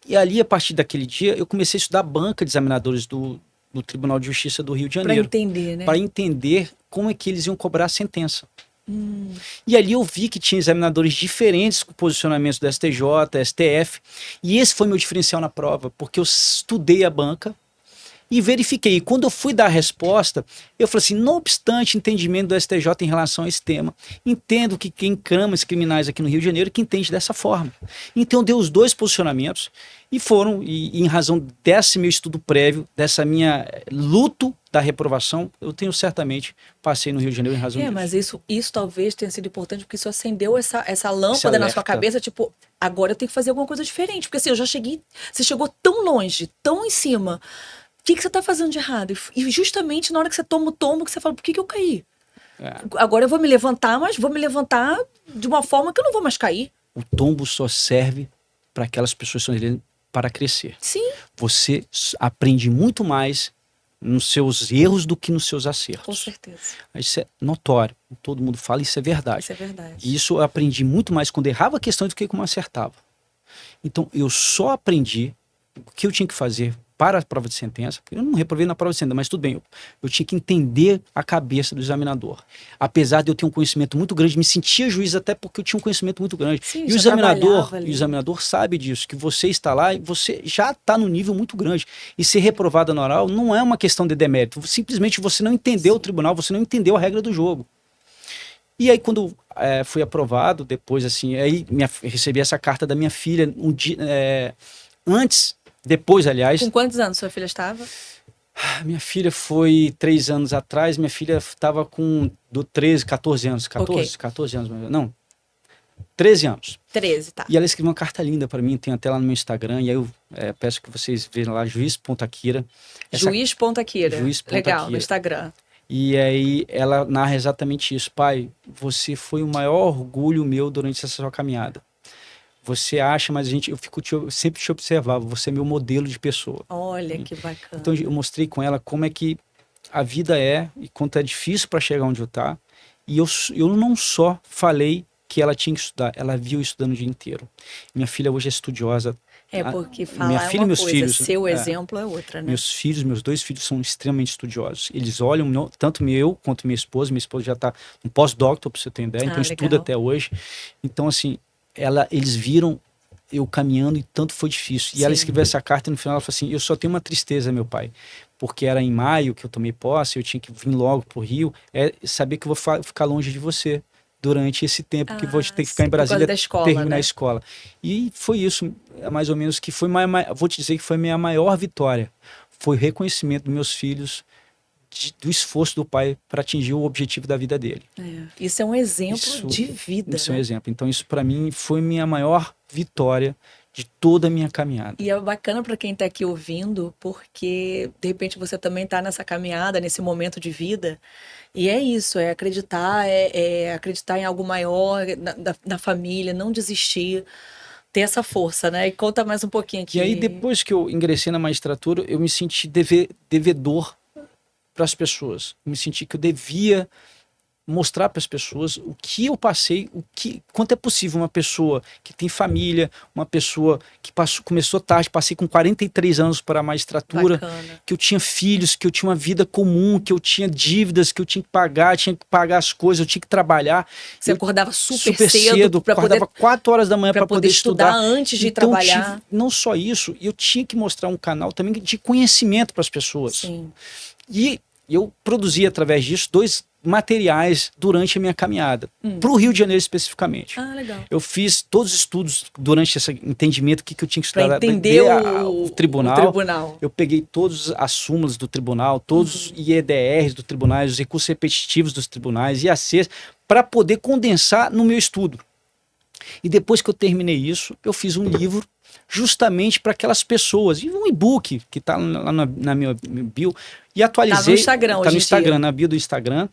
E ali, a partir daquele dia, eu comecei a estudar a banca de examinadores do Tribunal de Justiça do Rio de Pra Janeiro. entender, né? Para entender como é que eles iam cobrar a sentença. E ali eu vi que tinha examinadores diferentes com posicionamentos do STJ, STF, e esse foi meu diferencial na prova, porque eu estudei a banca e verifiquei. E quando eu fui dar a resposta, eu falei assim, não obstante o entendimento do STJ em relação a esse tema, entendo que quem crama os criminais aqui no Rio de Janeiro que entende dessa forma. Então eu dei os 2 posicionamentos e foram, e em razão desse meu estudo prévio, dessa minha luto da reprovação, eu tenho certamente passei no Rio de Janeiro em razão disso. Mas isso talvez tenha sido importante, porque isso acendeu essa lâmpada Esse na alerta. sua cabeça, tipo, agora eu tenho que fazer alguma coisa diferente. Porque assim, eu já cheguei, você chegou tão longe, tão em cima. O que você tá fazendo de errado? E justamente na hora que você toma o tombo, que você fala, por que eu caí? Agora eu vou me levantar, mas vou me levantar de uma forma que eu não vou mais cair. O tombo só serve para aquelas pessoas que estão ali para crescer. Sim, Você aprende muito mais nos seus erros do que nos seus acertos. com certeza. Isso é notório. Todo mundo fala, isso é verdade. Isso é verdade. E isso eu aprendi muito mais quando errava a questão do que como acertava. Então, eu só aprendi o que eu tinha que fazer para a prova de sentença. Eu não reprovei na prova de sentença, mas tudo bem. Eu tinha que entender a cabeça do examinador. Apesar de eu ter um conhecimento muito grande, me sentia juiz até porque eu tinha um conhecimento muito grande. Sim, E o já trabalhava ali. examinador sabe disso, que você está lá e você já está no nível muito grande. E ser reprovado na oral não é uma questão de demérito. Simplesmente você não entendeu o tribunal, você não entendeu a regra do jogo. E aí, quando fui aprovado, depois, assim, aí recebi essa carta da minha filha um dia, depois, aliás. Com quantos anos sua filha estava? Minha filha foi 3 anos atrás, minha filha estava com 13, 14 anos. 14 anos, não, 13 anos. 13, tá. E ela escreveu uma carta linda para mim, tem até lá no meu Instagram, e aí eu peço que vocês vejam lá, juiz.akira. Juiz.akira. Juiz.akira. Legal, no Instagram. E aí ela narra exatamente isso. Pai, você foi o maior orgulho meu durante essa sua caminhada. Você acha, mas eu sempre te observava, você é meu modelo de pessoa. Olha, que bacana. Então eu mostrei com ela como é que a vida é e quanto é difícil para chegar onde eu tá. E eu não só falei que ela tinha que estudar, ela viu estudando o dia inteiro. Minha filha hoje é estudiosa. Porque falar minha é filha uma e meus coisa, filhos, seu exemplo é outra, né? Meus 2 filhos são extremamente estudiosos. Eles olham, tanto eu quanto minha esposa já está um pós-doctor, para você ter ideia, então estuda legal. até hoje. Então, assim, eles viram eu caminhando e tanto foi difícil. E Sim. ela escreveu essa carta e no final ela falou assim, eu só tenho uma tristeza, meu pai, porque era em maio que eu tomei posse, eu tinha que vir logo pro Rio, saber que eu vou ficar longe de você durante esse tempo que vou ter que ficar em Brasília, terminar, né, a escola. E foi isso, mais ou menos, que foi vou te dizer que foi a minha maior vitória. Foi o reconhecimento dos meus filhos, do esforço do pai para atingir o objetivo da vida dele. Isso é um exemplo de vida. Isso é um exemplo. Então isso para mim foi minha maior vitória de toda a minha caminhada. E é bacana para quem está aqui ouvindo, porque de repente você também está nessa caminhada, nesse momento de vida. E é isso, é acreditar, acreditar em algo maior, na família, não desistir, ter essa força, né? E conta mais um pouquinho aqui. E aí, depois que eu ingressei na magistratura, eu me senti devedor para as pessoas. Eu me senti que eu devia mostrar para as pessoas o que eu passei, quanto é possível uma pessoa que tem família, uma pessoa que começou tarde, passei com 43 anos para a magistratura, Bacana. que eu tinha filhos, que eu tinha uma vida comum, que eu tinha dívidas, que eu tinha que pagar as coisas, eu tinha que trabalhar. Você acordava super cedo para acordava 4 horas da manhã para poder estudar antes de então, trabalhar. Não só isso, eu tinha que mostrar um canal também de conhecimento para as pessoas. Sim. E eu produzi através disso materiais durante a minha caminhada, para o Rio de Janeiro especificamente. Ah, legal. Eu fiz todos os estudos durante esse entendimento, o que eu tinha que estudar. Para entender o tribunal. O tribunal. Eu peguei todas as súmulas do tribunal, todos os IEDRs do tribunal, os recursos repetitivos dos tribunais, IACs, para poder condensar no meu estudo. E depois que eu terminei isso, eu fiz um livro justamente para aquelas pessoas. E um e-book que está lá na minha bio. E atualizei. Está no Instagram hoje. Está no Instagram, na bio do Instagram.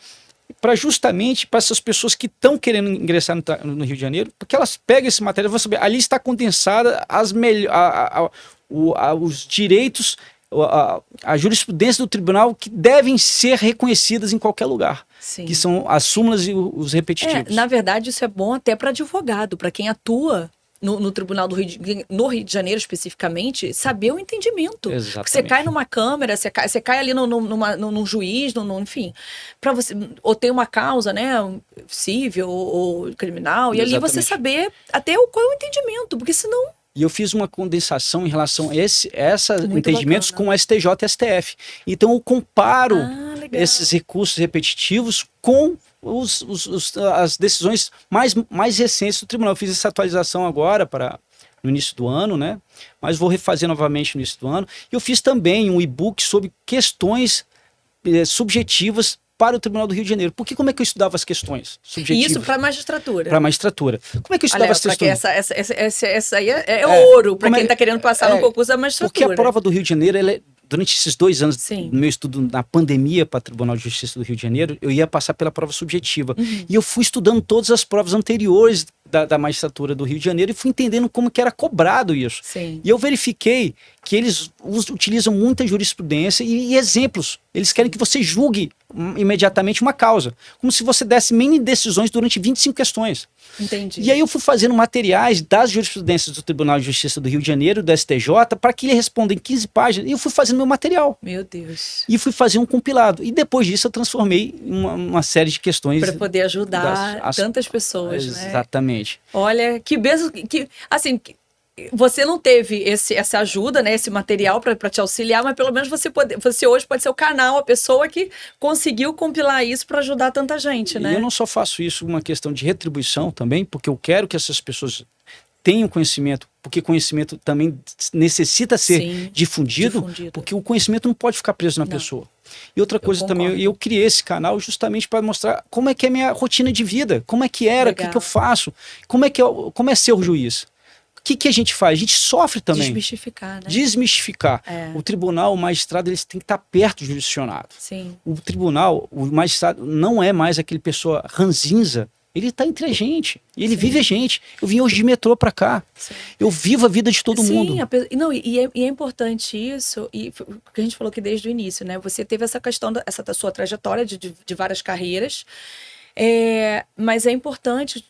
Para justamente para essas pessoas que estão querendo ingressar no Rio de Janeiro, porque elas pegam esse material e vão saber. Ali está condensada os direitos, a jurisprudência do tribunal que devem ser reconhecidas em qualquer lugar. Sim. Que são as súmulas e os repetitivos. Na verdade, isso é bom até para advogado, para quem atua no Tribunal do no Rio de Janeiro especificamente, saber o entendimento. Exatamente. Porque você cai numa câmera, você cai ali num juiz, enfim, para você, ou tem uma causa, né, civil ou criminal, e ali você saber até qual é o entendimento, porque senão... E eu fiz uma condensação em relação a esses entendimentos bacana. com o STJ e STF. Então eu comparo esses recursos repetitivos com as decisões mais recentes do tribunal. Eu fiz essa atualização agora no início do ano, né? Mas vou refazer novamente no início do ano. E eu fiz também um e-book sobre questões subjetivas para o Tribunal do Rio de Janeiro. Porque como é que eu estudava as questões subjetivas? E isso para a magistratura. Para a magistratura. Como é que eu estudava as questões? Essa aí é ouro para quem está querendo passar no concurso da magistratura. Porque a prova do Rio de Janeiro, durante esses 2 anos do meu estudo na pandemia para o Tribunal de Justiça do Rio de Janeiro, eu ia passar pela prova subjetiva. E eu fui estudando todas as provas anteriores da magistratura do Rio de Janeiro e fui entendendo como que era cobrado isso. Sim. E eu verifiquei que eles utilizam muita jurisprudência e exemplos. Eles querem que você julgue imediatamente uma causa, como se você desse mini decisões durante 25 questões. Entendi. E aí eu fui fazendo materiais das jurisprudências do Tribunal de Justiça do Rio de Janeiro, do STJ, para que ele responda em 15 páginas, e eu fui fazendo meu material. Meu Deus. E fui fazer um compilado. E depois disso eu transformei em uma série de questões. Para poder ajudar tantas pessoas, Exatamente. Né? Olha, que benção, assim... Você não teve essa ajuda, né, esse material para te auxiliar, mas pelo menos você hoje pode ser o canal, a pessoa que conseguiu compilar isso para ajudar tanta gente, né? E eu não só faço isso uma questão de retribuição também, porque eu quero que essas pessoas tenham conhecimento, porque conhecimento também necessita ser difundido, porque o conhecimento não pode ficar preso na pessoa. E outra coisa também, eu criei esse canal justamente para mostrar como é que é a minha rotina de vida, como é que era, o que eu faço, como é ser o juiz. O que a gente faz? A gente sofre também. Desmistificar, né? Desmistificar. O tribunal, o magistrado, eles têm que estar perto do jurisdicionado. Sim. O tribunal, o magistrado, não é mais aquele pessoa ranzinza. Ele está entre a gente. Ele vive a gente. Eu vim hoje de metrô para cá. Sim. Eu vivo a vida de todo mundo. E é importante isso, e o que a gente falou aqui desde o início, né? Você teve essa questão, essa sua trajetória de várias carreiras. Mas é importante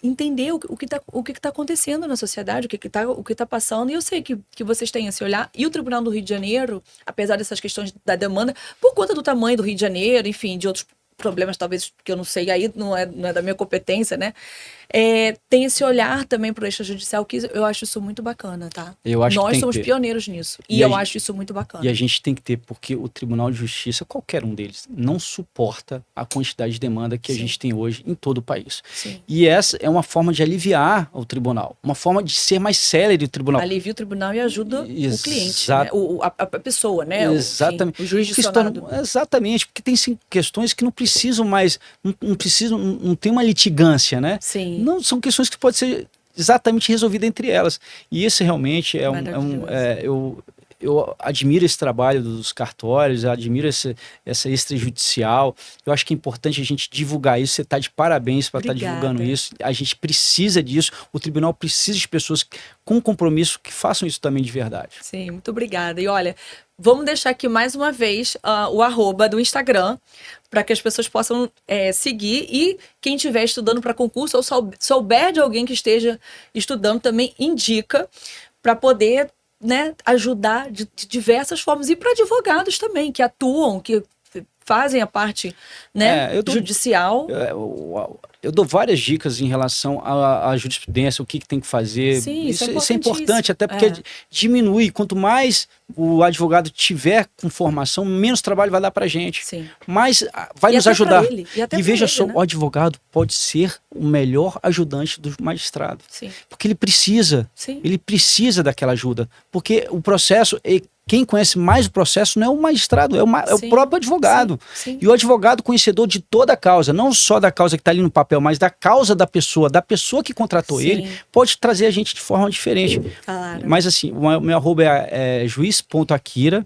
entender o que está acontecendo na sociedade, o que tá passando. E eu sei que vocês têm esse olhar. E o Tribunal do Rio de Janeiro, apesar dessas questões da demanda, por conta do tamanho do Rio de Janeiro, enfim, de outros problemas talvez que eu não sei, aí não é da minha competência, né? Tem esse olhar também para o extrajudicial, que eu acho isso muito bacana, tá? Nós somos pioneiros nisso. E eu acho isso muito bacana. E a gente tem que ter, porque o Tribunal de Justiça, qualquer um deles, não suporta a quantidade de demanda que a gente tem hoje em todo o país. Sim. E essa é uma forma de aliviar o tribunal, uma forma de ser mais célere o tribunal. Alivia o tribunal e ajuda o cliente, né? A pessoa, né? Exatamente. O jurisdicionado. Exatamente, porque tem questões que não precisam mais, não tem uma litigância, né? Sim. Não, são questões que podem ser exatamente resolvidas entre elas. E esse realmente eu admiro esse trabalho dos cartórios, eu admiro essa extrajudicial. Eu acho que é importante a gente divulgar isso. Você está de parabéns para estar divulgando isso. A gente precisa disso. O tribunal precisa de pessoas com compromisso que façam isso também de verdade. Sim, muito obrigada. E olha, vamos deixar aqui mais uma vez o @ do Instagram, para que as pessoas possam seguir, e quem estiver estudando para concurso ou souber de alguém que esteja estudando, também indica, para poder, né, ajudar de diversas formas, e para advogados também, que atuam, que fazem a parte, né, judicial. Eu dou várias dicas em relação à jurisprudência, o que tem que fazer. Sim, isso é importante, até porque diminui. Quanto mais o advogado tiver com formação, menos trabalho vai dar pra gente. Sim. Mas vai nos ajudar. E veja só, o advogado pode ser o melhor ajudante do magistrado. Sim. Porque ele precisa. Sim. Ele precisa daquela ajuda. Porque o processo... Quem conhece mais o processo não é o magistrado, é o próprio advogado. Sim. E o advogado conhecedor de toda a causa, não só da causa que está ali no papel, mas da causa da pessoa que contratou ele, pode trazer a gente de forma diferente. Claro. Mas assim, o meu arroba é juiz.akira,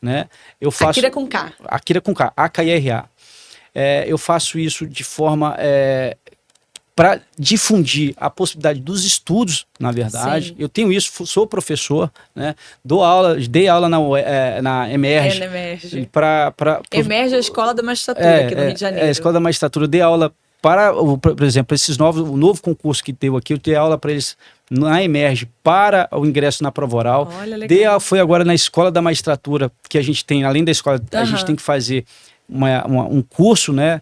né? Eu faço... Akira com K. Akira com K, A-K-I-R-A. Eu faço isso de forma... para difundir a possibilidade dos estudos, na verdade. Sim. Eu tenho isso, sou professor, né? Dei aula na Emerge. Emerge é a Escola da Magistratura aqui no Rio de Janeiro. É a Escola da Magistratura. Dei aula para, por exemplo, o novo concurso que deu aqui, eu dei aula para eles na Emerge para o ingresso na prova oral. Olha, legal. Foi agora na Escola da Magistratura, que a gente tem, além da escola, a gente tem que fazer um curso, né?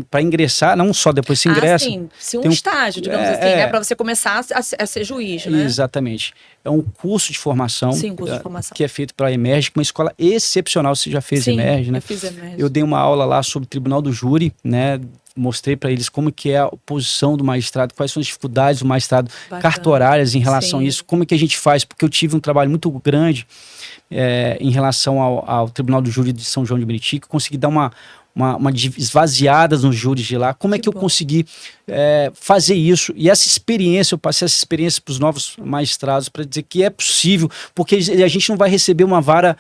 Para ingressar, não só depois se ingressa. Sim, um estágio, digamos assim, né? Para você começar a ser juiz, né? Exatamente. É um curso de formação, curso de formação. Que é feito pela Emerge, uma escola excepcional. Você já fez Emerge, né? Eu fiz Emerge. Eu dei uma aula lá sobre o Tribunal do Júri, né? Mostrei para eles como que é a posição do magistrado, quais são as dificuldades do magistrado, cartorárias em relação a isso, como que a gente faz, porque eu tive um trabalho muito grande em relação ao Tribunal do Júri de São João de Meriti, que eu consegui dar uma esvaziada nos júris de lá. Como é que eu consegui fazer isso? E essa experiência, eu passei essa experiência para os novos magistrados para dizer que é possível, porque a gente não vai receber uma vara,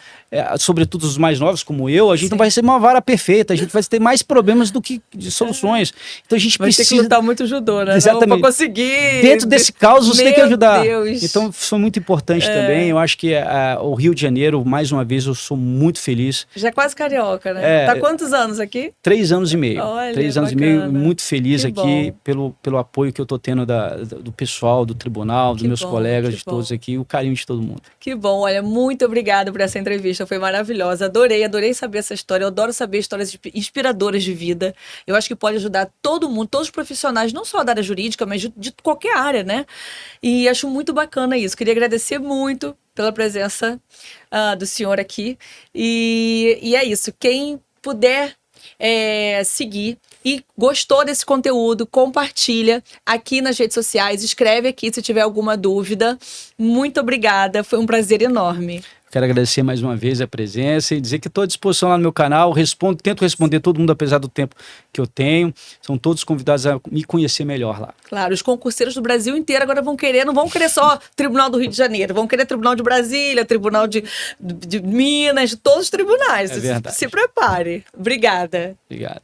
sobretudo os mais novos como eu, a gente não vai receber uma vara perfeita, a gente vai ter mais problemas do que de soluções. Então a gente precisa... ter que lutar muito judô, né? Exatamente. Para conseguir... Dentro desse caos você tem que ajudar. Deus. Então foi muito importante também. Eu acho que o Rio de Janeiro, mais uma vez, eu sou muito feliz. Já é quase carioca, né? Tá quantos anos aqui? 3 anos e meio. Olha, 3 anos bacana. e meio, muito feliz Que aqui pelo apoio que eu tô tendo do pessoal, do tribunal, dos meus colegas, de todos aqui, o carinho de todo mundo. Que bom, olha, muito obrigada por essa entrevista, foi maravilhosa, adorei saber essa história, eu adoro saber histórias inspiradoras de vida, eu acho que pode ajudar todo mundo, todos os profissionais, não só da área jurídica, mas de qualquer área, né? E acho muito bacana isso, queria agradecer muito pela presença do senhor aqui, e é isso, quem puder seguir e gostou desse conteúdo, compartilha aqui nas redes sociais, escreve aqui se tiver alguma dúvida. Muito obrigada, foi um prazer enorme. Quero agradecer mais uma vez a presença e dizer que estou à disposição lá no meu canal, tento responder todo mundo, apesar do tempo que eu tenho. São todos convidados a me conhecer melhor lá. Claro, os concurseiros do Brasil inteiro agora não vão querer só Tribunal do Rio de Janeiro, vão querer Tribunal de Brasília, Tribunal de Minas, de todos os tribunais. É verdade. Se prepare. Obrigada. Obrigado.